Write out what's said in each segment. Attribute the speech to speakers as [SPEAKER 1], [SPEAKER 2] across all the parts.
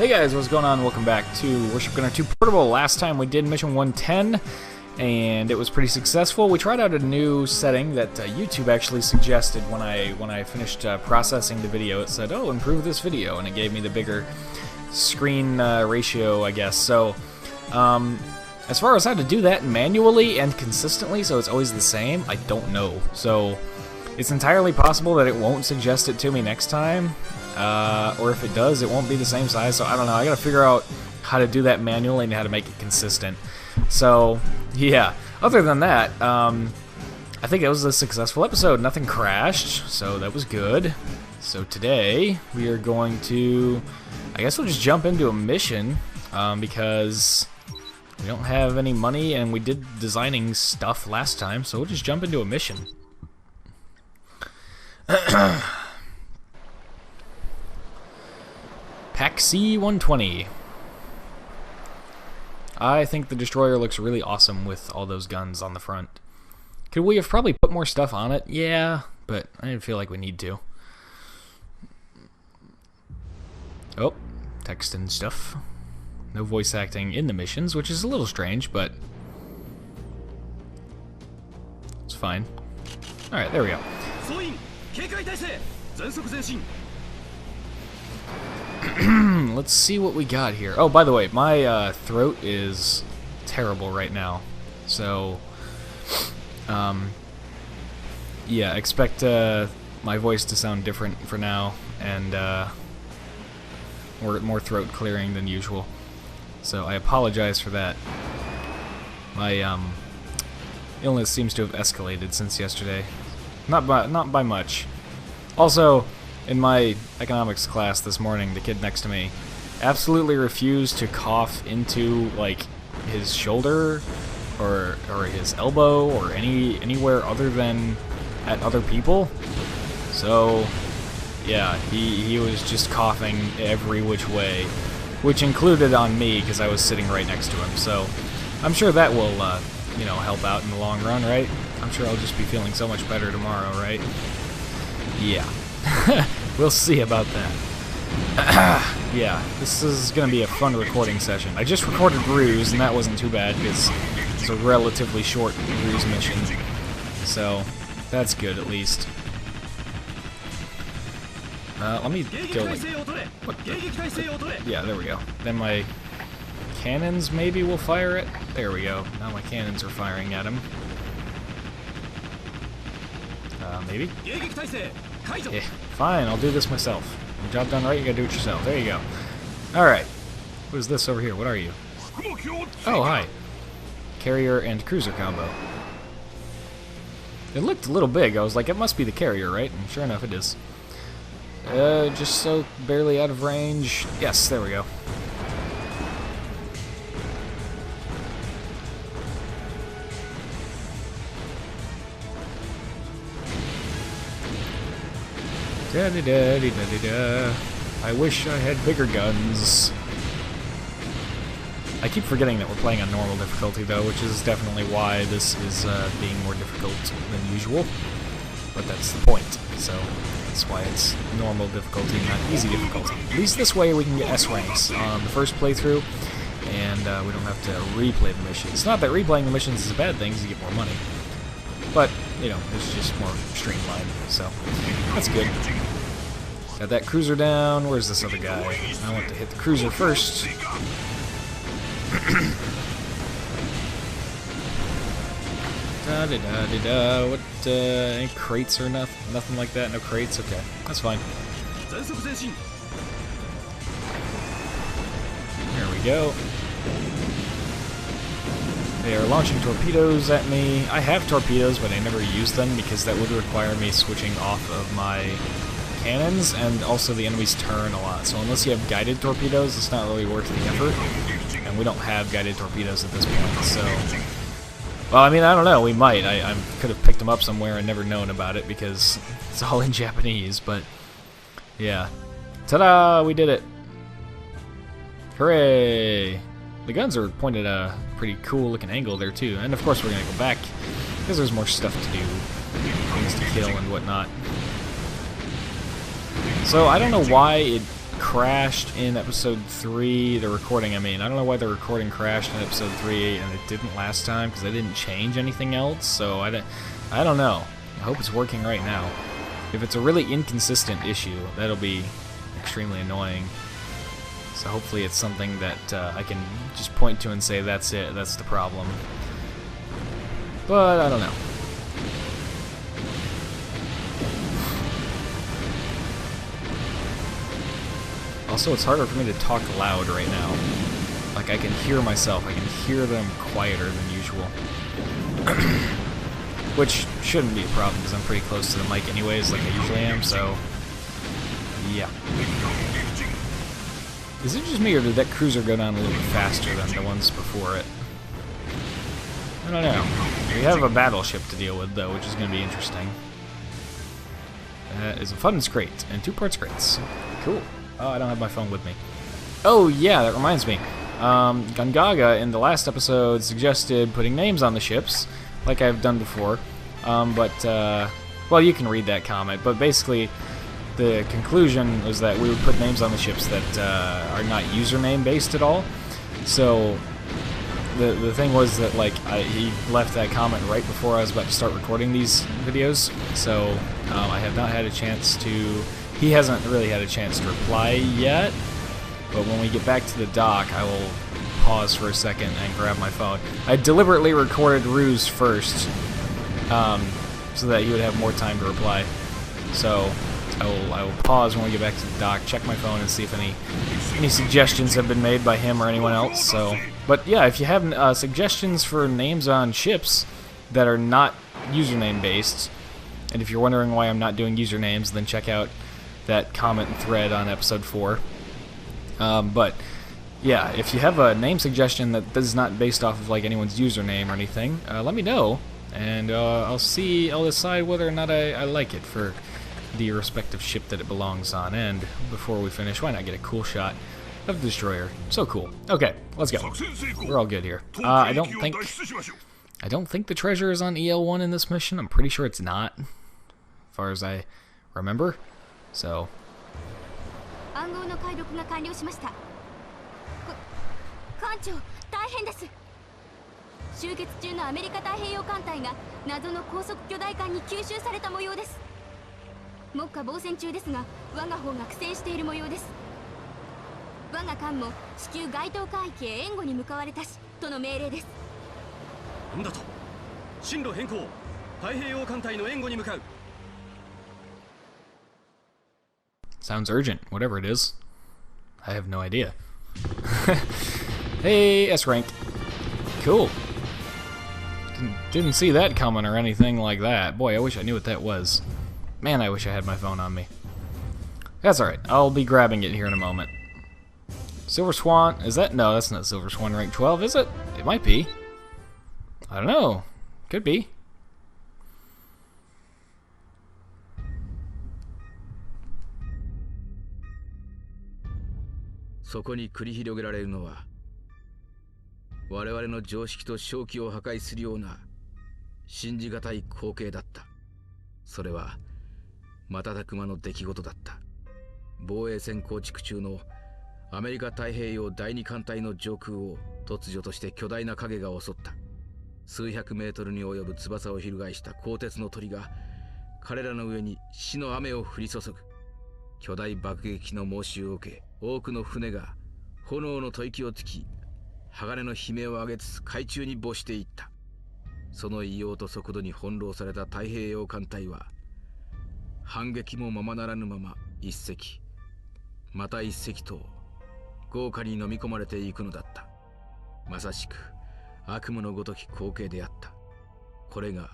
[SPEAKER 1] Hey guys, what's going on? Welcome back to Warship Gunner 2 Portable. Last time we did mission 110, and it was pretty successful. We tried out a new setting that YouTube actually suggested when I finished processing the video. It said, "Oh, improve this video," and it gave me the bigger screen ratio, I guess. So, as far as how to do that manually and consistently, so it's always the same, I don't know. So, it's entirely possible that it won't suggest it to me next time. Or if it does, it won't be the same size, so I don't know. I gotta figure out how to do that manually and how to make it consistent. So, yeah. Other than that, I think it was a successful episode. Nothing crashed, so that was good. So today, we are going to... I guess we'll just jump into a mission, because we don't have any money, and we did designing stuff last time, so we'll just jump into a mission. Pack C-120. I think the destroyer looks really awesome with all those guns on the front. Could we have probably put more stuff on it? Yeah, but I didn't feel like we need to. Oh, text and stuff. No voice acting in the missions, which is a little strange, but it's fine. Alright, there we go. Let's see what we got here. Oh, by the way, my throat is terrible right now. So, yeah, expect my voice to sound different for now, and more throat clearing than usual. So I apologize for that. My illness seems to have escalated since yesterday. Not by much. Also, in my economics class this morning, the kid next to me absolutely refused to cough into, like, his shoulder or his elbow or anywhere other than at other people. So, yeah, he was just coughing every which way, which included on me because I was sitting right next to him. So, I'm sure that will, you know, help out in the long run, right? I'm sure I'll just be feeling so much better tomorrow, right? Yeah. We'll see about that. Yeah, this is going to be a fun recording session. I just recorded Ruse, and that wasn't too bad because it's a relatively short Ruse mission. So, that's good at least. Let me go like... What the? Yeah, there we go. Then my cannons maybe will fire it. There we go. Now my cannons are firing at him. Maybe? Yeah, fine, I'll do this myself. Job done right, you gotta do it yourself. There you go. Alright. What is this over here? What are you? Oh, hi. Carrier and cruiser combo. It looked a little big. I was like, it must be the carrier, right? And sure enough, it is. Just so barely out of range. Yes, there we go. Da-da-da-da-da-da. I wish I had bigger guns. I keep forgetting that we're playing on normal difficulty, though, which is definitely why this is being more difficult than usual. But that's the point, so that's why it's normal difficulty, not easy difficulty. At least this way we can get S ranks on the first playthrough, and we don't have to replay the missions. Not that replaying the missions is a bad thing, because you get more money. But, you know, it's just more streamlined, so that's good. Got that cruiser down. Where's this other guy? I want to hit the cruiser first. Da-da-da-da-da. What, any crates or nothing like that? No crates? Okay, that's fine. There we go. They are launching torpedoes at me. I have torpedoes, but I never use them because that would require me switching off of my cannons, and also the enemies turn a lot. So unless you have guided torpedoes, it's not really worth the effort. And we don't have guided torpedoes at this point, so... Well, I mean, I don't know. We might. I could have picked them up somewhere and never known about it because it's all in Japanese, but... Yeah. Ta-da! We did it! Hooray! The guns are pointed at a pretty cool looking angle there too, and of course we're gonna go back because there's more stuff to do, things to kill and whatnot. So I don't know why it crashed in episode 3, the recording I mean. I don't know why the recording crashed in episode 3 and it didn't last time, because I didn't change anything else, so I don't know. I hope it's working right now. If it's a really inconsistent issue, that'll be extremely annoying. So hopefully it's something that I can just point to and say, that's it, that's the problem. But I don't know. Also, it's harder for me to talk loud right now. Like, I can hear myself, I can hear them quieter than usual. Which shouldn't be a problem, because I'm pretty close to the mic anyways, like I usually am, so... yeah. Is it just me, or did that cruiser go down a little bit faster than the ones before it? I don't know. We have a battleship to deal with, though, which is going to be interesting. That is a fun crate, and 2 parts crates. Cool. Oh, I don't have my phone with me. Oh, yeah, that reminds me. Gungaga in the last episode suggested putting names on the ships, like I've done before. Well, you can read that comment, but basically the conclusion was that we would put names on the ships that are not username based at all. So the thing was that, like, he left that comment right before I was about to start recording these videos, so I have not had a chance to... He hasn't really had a chance to reply yet, but when we get back to the dock, I will pause for a second and grab my phone. I deliberately recorded Ruse first, so that he would have more time to reply. So I will pause when we get back to the dock, check my phone, and see if any suggestions have been made by him or anyone else. So, but yeah, if you have suggestions for names on ships that are not username based, and if you're wondering why I'm not doing usernames, then check out that comment thread on episode 4. But yeah, if you have a name suggestion that is not based off of like anyone's username or anything, let me know, and I'll decide whether or not I like it for the respective ship that it belongs on. And before we finish, why not get a cool shot of the destroyer? So cool. Okay, let's go. We're all good here. I don't think the treasure is on EL1 in this mission. I'm pretty sure it's not, as far as I remember. So.
[SPEAKER 2] 暗号の解読が完了しました。艦長、大変です。集結中のアメリカ太平洋艦隊が謎の高速巨大艦に吸収された模様です。目下防戦中ですが、我が方が苦戦している模様です。我が艦も至急該当海域へ援護に向かわれたしとの命令です。なんだと、進路変更。太平洋艦隊の援護に向かう。
[SPEAKER 1] Sounds urgent, whatever it is. I have no idea. Hey, S rank. Cool. Didn't see that coming or anything like that. Boy, I wish I knew what that was. Man, I wish I had my phone on me. That's alright. I'll be grabbing it here in a moment. Silver Swan. Is that? No, that's not Silver Swan rank 12, is it? It might be. I don't know. Could be.
[SPEAKER 3] So そこに繰り広げられるのは我々の常識と正気を破壊するような信じがたい光景だった。それは瞬く間の出来事だった。防衛線構築中のアメリカ太平洋第二艦隊の上空を突如として巨大な影が襲った。数百メートルに及ぶ翼を翻した鋼鉄の鳥が彼らの上に死の雨を降り注ぐ。巨大爆撃の申しを受け、多くの船が炎の吐息をつき、鋼の悲鳴を上げつつ海中に没していった。その異様と速度に翻弄された太平洋艦隊は反撃もままならぬまま一隻また一隻と豪華に飲み込まれていくのだった。まさしく悪夢のごとき光景であった。これが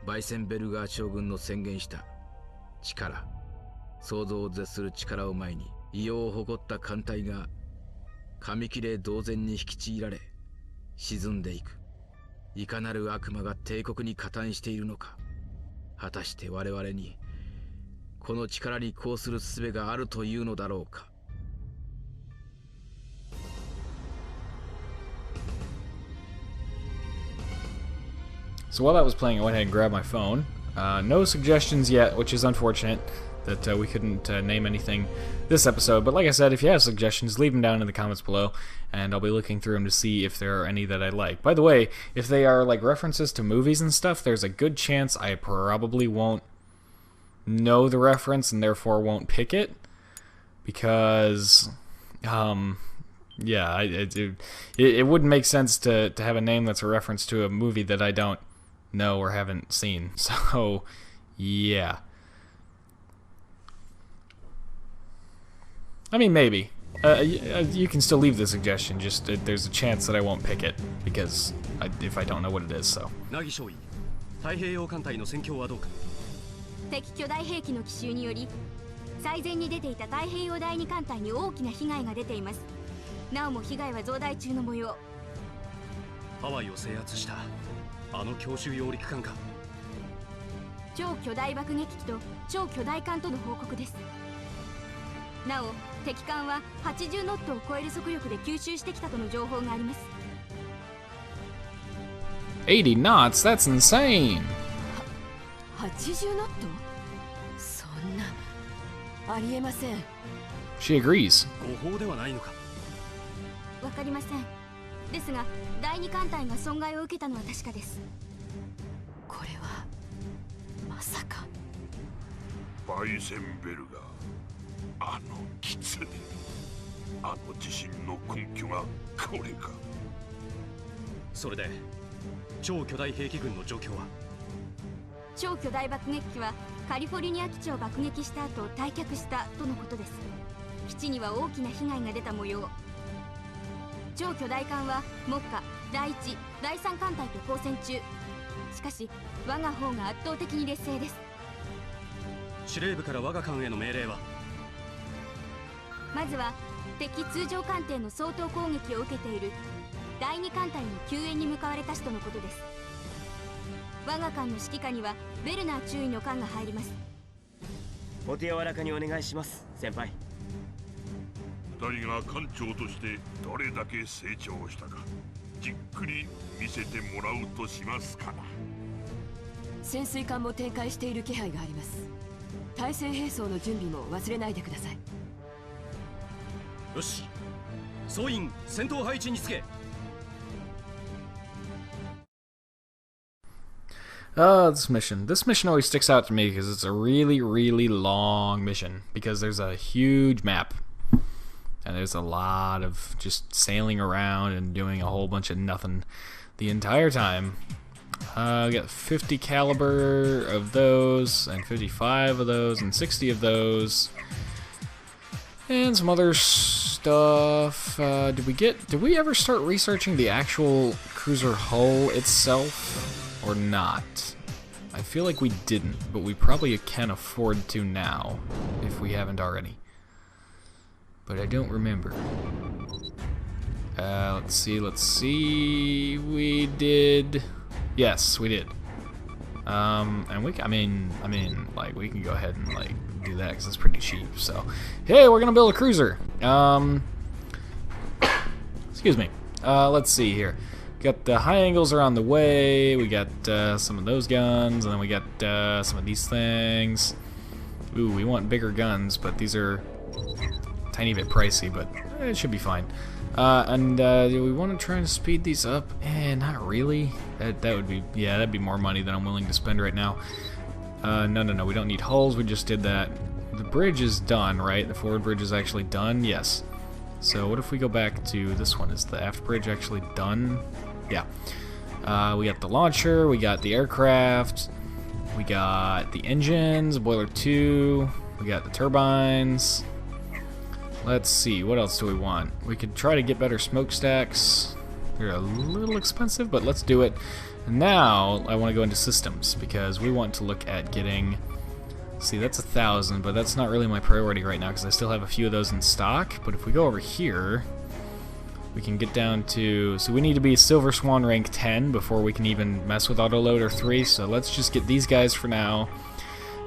[SPEAKER 3] バイセンベルガー将軍の宣言した力、想像を絶する力を前に異様を誇った艦隊が紙切れ同然に引きちぎられ沈んでいく。いかなる悪魔が帝国に加担しているのか。果たして我々にこの力に抗する術があるというのだろうか。
[SPEAKER 1] So while that was playing, I went ahead and grabbed my phone. No suggestions yet, which is unfortunate. that we couldn't name anything this episode. But like I said, if you have suggestions, leave them down in the comments below, and I'll be looking through them to see if there are any that I like. By the way, if they are like references to movies and stuff, there's a good chance I probably won't know the reference and therefore won't pick it, because yeah, it wouldn't make sense to have a name that's a reference to a movie that I don't know or haven't seen. So yeah, I mean, maybe you can still leave the suggestion, just there's a chance that I won't pick it because if I don't know what it is. So
[SPEAKER 4] 太平洋艦隊の戦況はどうか。
[SPEAKER 2] 敵巨大兵器の奇襲により最前に出ていた太平洋第二艦隊に大きな被害が出ています。なおも被害は増大中の模様。
[SPEAKER 4] ハワイを制圧したあの強襲揚陸艦か。
[SPEAKER 2] 超巨大爆撃機と超巨大艦との報告です。なお敵艦は80ノットを超える速力で吸収してきたとの情報があります。
[SPEAKER 1] 80 knots? That's insane!
[SPEAKER 5] 80ノット？そんなありえません。
[SPEAKER 1] She agrees.
[SPEAKER 4] 誤報ではないのか。
[SPEAKER 2] わかりません。ですが第二艦隊が損害を受けたのは確かです。
[SPEAKER 5] これはまさか。
[SPEAKER 6] バイセンベルガ、あの狐、あの地震の根拠がこれか。
[SPEAKER 4] それで超巨大兵器群の状況は。
[SPEAKER 2] 超巨大爆撃機はカリフォルニア基地を爆撃した後退却したとのことです。基地には大きな被害が出た模様。超巨大艦は目下第1、第3艦隊と交戦中。しかし我が方が圧倒的に劣勢です。
[SPEAKER 4] 司令部から我が艦への命令は。
[SPEAKER 2] まずは敵通常艦艇の総統攻撃を受けている第2艦隊の救援に向かわれたしとのことです。我が艦の指揮下にはベルナー中尉の艦が入ります。
[SPEAKER 7] お手柔らかにお願いします、先輩。
[SPEAKER 6] 二人が艦長としてどれだけ成長したか、じっくり見せてもらうとしますから。
[SPEAKER 5] 潜水艦も展開している気配があります。対戦兵装の準備も忘れないでください。
[SPEAKER 4] よし、総員戦闘配置につけ。
[SPEAKER 1] This mission. This mission always sticks out to me because it's a really, really long mission. Because there's a huge map. And there's a lot of just sailing around and doing a whole bunch of nothing the entire time. We got 50 caliber of those, and 55 of those, and 60 of those. And some other stuff. Did we ever start researching the actual cruiser hull itself? Or not? I feel like we didn't, but we probably can afford to now, if we haven't already. But I don't remember. Let's see. We did. Yes, we did. And we can go ahead and like do that because it's pretty cheap. So, hey, we're gonna build a cruiser. Excuse me. Let's see here. Got the high angles are on the way. We got some of those guns, and then we got some of these things. Ooh, we want bigger guns, but these are a tiny bit pricey, but it should be fine. Do we want to try and speed these up? Not really. That would be, yeah, that'd be more money than I'm willing to spend right now. No, we don't need hulls. We just did that. The bridge is done, right? The forward bridge is actually done. Yes. So what if we go back to this one? Is the aft bridge actually done? Yeah. We got the launcher, we got the aircraft, we got the engines, boiler 2, we got the turbines. Let's see, what else do we want? We could try to get better smokestacks. They're a little expensive, but let's do it. And now I want to go into systems because we want to look at getting. See, that's 1,000, but that's not really my priority right now because I still have a few of those in stock. But if we go over here, we can get down to. So we need to be Silver Swan rank 10 before we can even mess with Autoloader 3. So let's just get these guys for now.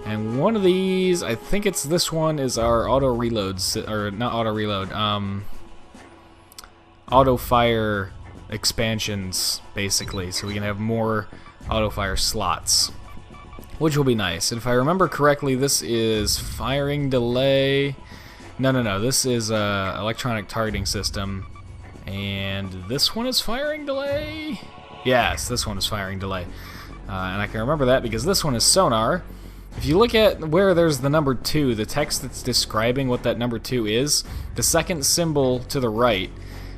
[SPEAKER 1] And one of these, I think it's this one, is our auto reloads, or not auto reload, auto fire expansions, basically. So we can have more auto fire slots. which will be nice. And if I remember correctly, this is firing delay. No, this is electronic targeting system. And this one is firing delay? Yes, this one is firing delay. And I can remember that because this one is sonar. If you look at where there's the number 2, the text that's describing what that number 2 is, the second symbol to the right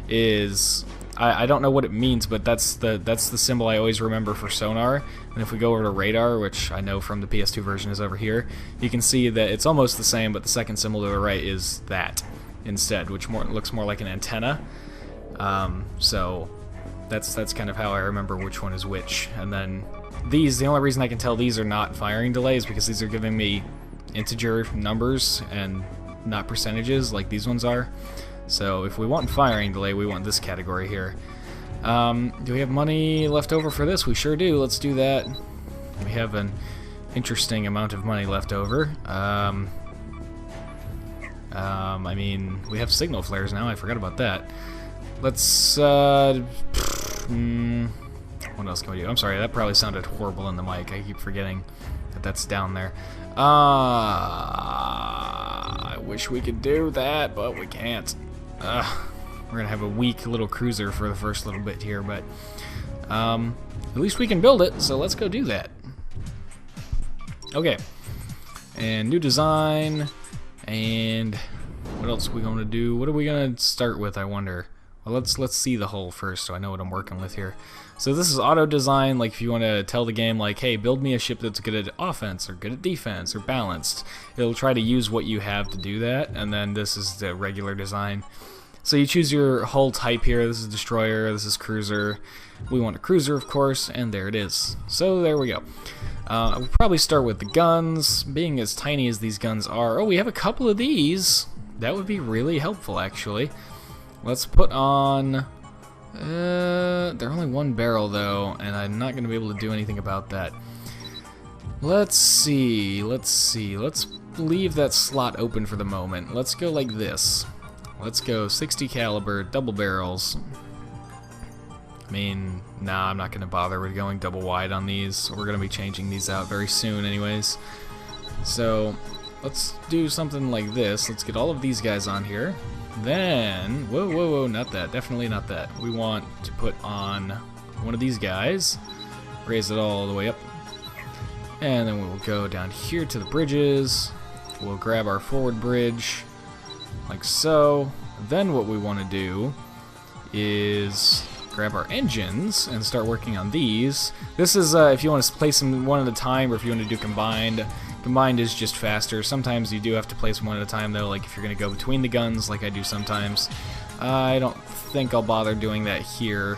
[SPEAKER 1] is, I don't know what it means, but that's the symbol I always remember for sonar. And if we go over to radar, which I know from the PS2 version is over here, you can see that it's almost the same, but the second symbol to the right is that instead, which looks more like an antenna. So that's kind of how I remember which one is which. And then these, the only reason I can tell these are not firing delay is because these are giving me integer numbers and not percentages like these ones are. So if we want firing delay, we want this category here. Do we have money left over for this? We sure do. Let's do that. We have an interesting amount of money left over. I mean, we have signal flares now. I forgot about that. Let's, what else can we do? I'm sorry, that probably sounded horrible in the mic. I keep forgetting that that's down there. I wish we could do that, but we can't. We're gonna have a weak little cruiser for the first little bit here, but at least we can build it, so let's go do that. Okay, and new design, and what else are we gonna do? What are we gonna start with, I wonder? Well, let's see the hull first, so I know what I'm working with here. So this is auto design, like if you want to tell the game, like, hey, build me a ship that's good at offense, or good at defense, or balanced. It'll try to use what you have to do that, and then this is the regular design. So you choose your hull type here. This is destroyer, this is cruiser. We want a cruiser, of course, and there it is. So there we go. We'll probably start with the guns, being as tiny as these guns are. Oh, we have a couple of these. That would be really helpful, actually. Let's put on... they're only 1 barrel, though, and I'm not going to be able to do anything about that. Let's see. Let's leave that slot open for the moment. Let's go like this. Let's go 60 caliber, double barrels. I mean, nah, I'm not going to bother with going double wide on these. We're going to be changing these out very soon anyways. So, let's do something like this. Let's get all of these guys on here. Then, whoa, not that, definitely not that. We want to put on one of these guys, raise it all the way up, and then we'll go down here to the bridges. We'll grab our forward bridge, like so. Then what we want to do is grab our engines and start working on these. This is if you want to place them one at a time, or if you want to do combined. Combined is just faster. Sometimes you do have to place them one at a time, though, like if you're going to go between the guns, like I do sometimes. I don't think I'll bother doing that here,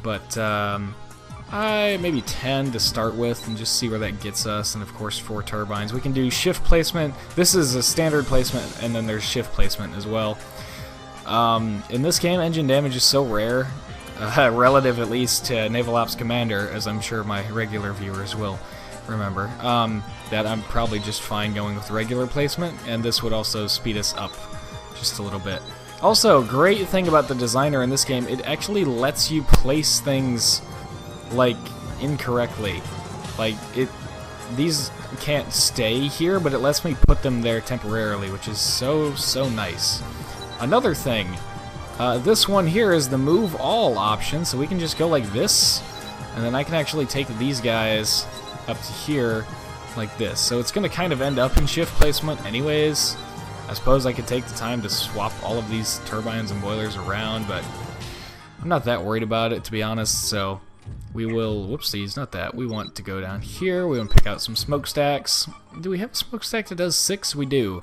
[SPEAKER 1] but maybe 10 to start with and just see where that gets us, and of course 4 turbines. We can do shift placement. This is a standard placement, and then there's shift placement as well. In this game, engine damage is so rare, relative at least to Naval Ops Commander, as I'm sure my regular viewers will remember, that I'm probably just fine going with regular placement, and this would also speed us up just a little bit. Also, great thing about the designer in this game, it actually lets you place things, like, incorrectly. Like, these can't stay here, but it lets me put them there temporarily, which is so nice. Another thing, this one here is the move all option, so we can just go like this, and then I can actually take these guys up to here like this. So it's going to kind of end up in shift placement anyways. I suppose I could take the time to swap all of these turbines and boilers around, but I'm not that worried about it, to be honest. So we will, whoopsies, not that. We want to go down here. We want to pick out some smokestacks. Do we have a smokestack that does 6? We do.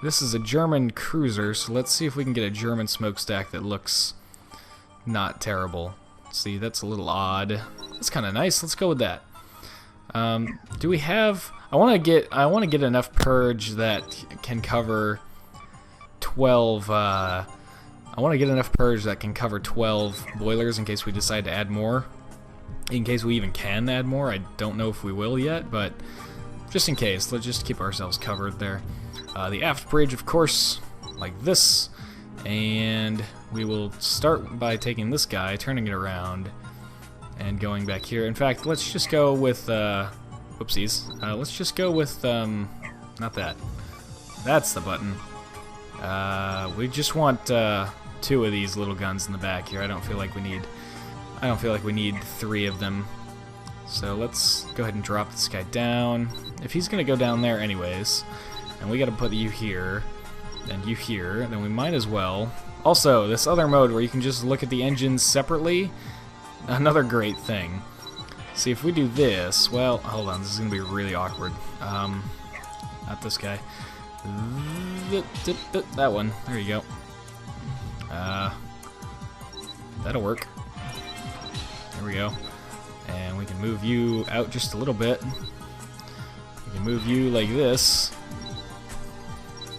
[SPEAKER 1] This is a German cruiser, so let's see if we can get a German smokestack that looks not terrible. See, that's a little odd. That's kind of nice. Let's go with that. Do we have... I want to get enough purge that can cover 12, I want to get enough purge that can cover 12 boilers in case we decide to add more. In case we even can add more. I don't know if we will yet, but just in case, let's just keep ourselves covered there. The aft bridge, of course, like this, and we will start by taking this guy, turning it around, and going back here. In fact, let's just go with Whoopsies. Let's just go with, not that. That's the button. We just want, 2 of these little guns in the back here. I don't feel like we need 3 of them. So let's go ahead and drop this guy down. If he's gonna go down there anyways, and we gotta put you here, and you here, then we might as well. Also, this other mode where you can just look at the engines separately, another great thing. See, if we do this, well, hold on, this is gonna be really awkward. Not this guy. That one. There you go. That'll work. There we go. And we can move you out just a little bit. We can move you like this.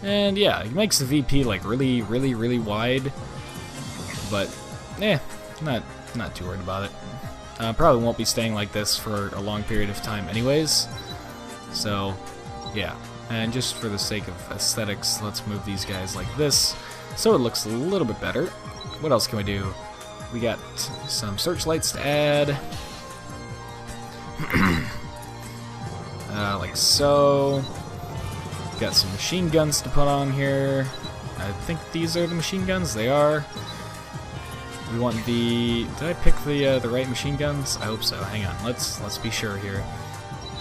[SPEAKER 1] And yeah, it makes the VP like really wide. But, not too worried about it. Probably won't be staying like this for a long period of time anyways. So, yeah. And just for the sake of aesthetics, let's move these guys like this, so it looks a little bit better. What else can we do? We got some searchlights to add. Like so. Got some machine guns to put on here. I think these are the machine guns. They are. We want the... Did I pick the right machine guns? I hope so. Hang on. Let's be sure here.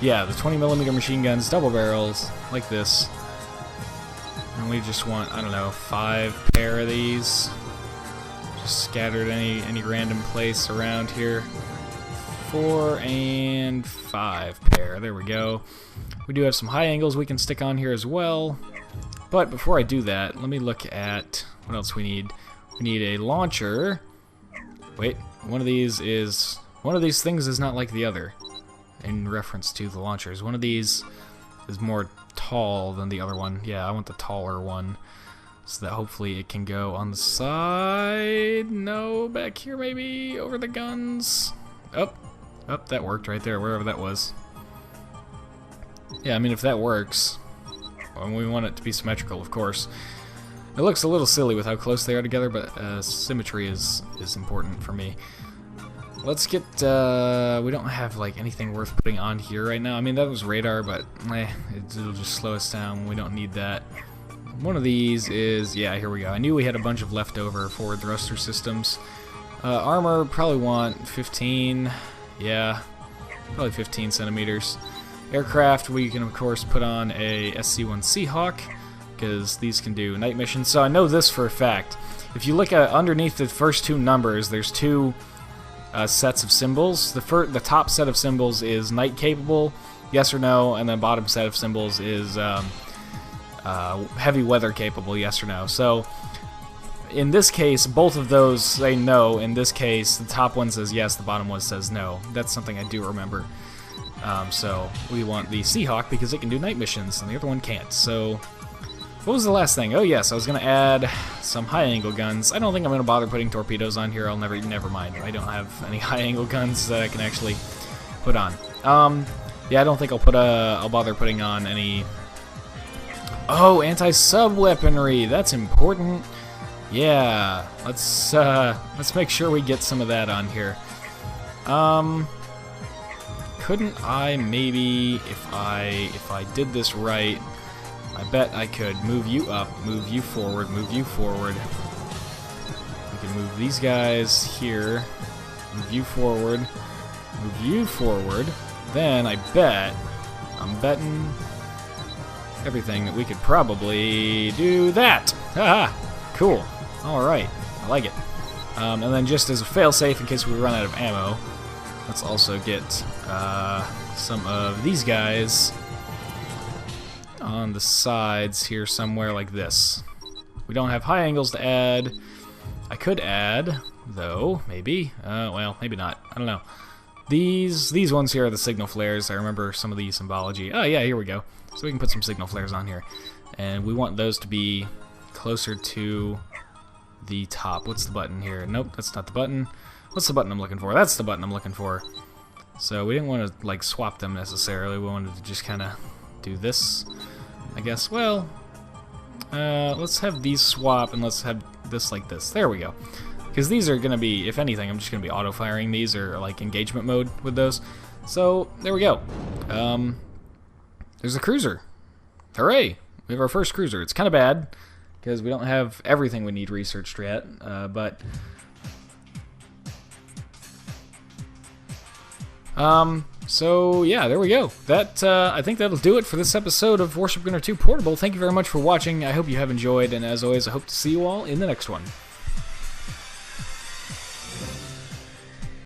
[SPEAKER 1] Yeah, the 20mm machine guns, double barrels, like this. And we just want, I don't know, 5 pair of these. Just scattered any random place around here. 4 and 5 pair. There we go. We do have some high angles we can stick on here as well. But before I do that, let me look at what else we need. We need a launcher. Wait, one of these things is not like the other. In reference to the launchers, one of these is more tall than the other one. Yeah, I want the taller one, so that hopefully it can go on the side. No, back here maybe, over the guns. Oh, that worked right there, wherever that was. Yeah, I mean, if that works, and we want it to be symmetrical, of course. It looks a little silly with how close they are together, but symmetry is important for me. Let's get, we don't have like anything worth putting on here right now. I mean, that was radar, but it'll just slow us down. We don't need that. One of these is, yeah, here we go. I knew we had a bunch of leftover forward thruster systems. Armor, probably want 15, yeah, probably 15 centimeters. Aircraft, we can of course put on a SC-1 Seahawk, because these can do night missions. So I know this for a fact. If you look at underneath the first 2 numbers, there's 2 sets of symbols. The top set of symbols is night capable, yes or no, and the bottom set of symbols is heavy weather capable, yes or no. So in this case, both of those say no. In this case, the top one says yes, the bottom one says no. That's something I do remember. So we want the Seahawk because it can do night missions, and the other one can't. So what was the last thing? Oh yes, I was going to add some high-angle guns. I don't think I'm going to bother putting torpedoes on here. Never mind. I don't have any high-angle guns that I can actually put on. Yeah, I don't think I'll bother putting on any. Oh, anti-sub weaponry. That's important. Yeah, let's make sure we get some of that on here. Couldn't I maybe, if I did this right, I bet I could move you up, move you forward, move you forward. We can move these guys here, move you forward, move you forward. Then I'm betting everything that we could probably do that. Haha, cool. All right, I like it. And then just as a failsafe in case we run out of ammo, let's also get some of these guys on the sides here somewhere like this. We don't have high angles to add. I could add, though, maybe. Well, maybe not. I don't know. These ones here are the signal flares. I remember some of the symbology. Oh, yeah, here we go. So we can put some signal flares on here. And we want those to be closer to the top. What's the button here? Nope, that's not the button. What's the button I'm looking for? That's the button I'm looking for. So we didn't want to, like, swap them necessarily. We wanted to just kind of do this, I guess. Well, let's have these swap, and let's have this like this. There we go. Because these are going to be, if anything, I'm just going to be auto-firing these, or like engagement mode with those. So, there we go. There's a cruiser. Hooray! We have our first cruiser. It's kind of bad, because we don't have everything we need researched yet, but... So, yeah, there we go. That, I think that'll do it for this episode of Warship Gunner 2 Portable. Thank you very much for watching. I hope you have enjoyed, and as always, I hope to see you all in the next one.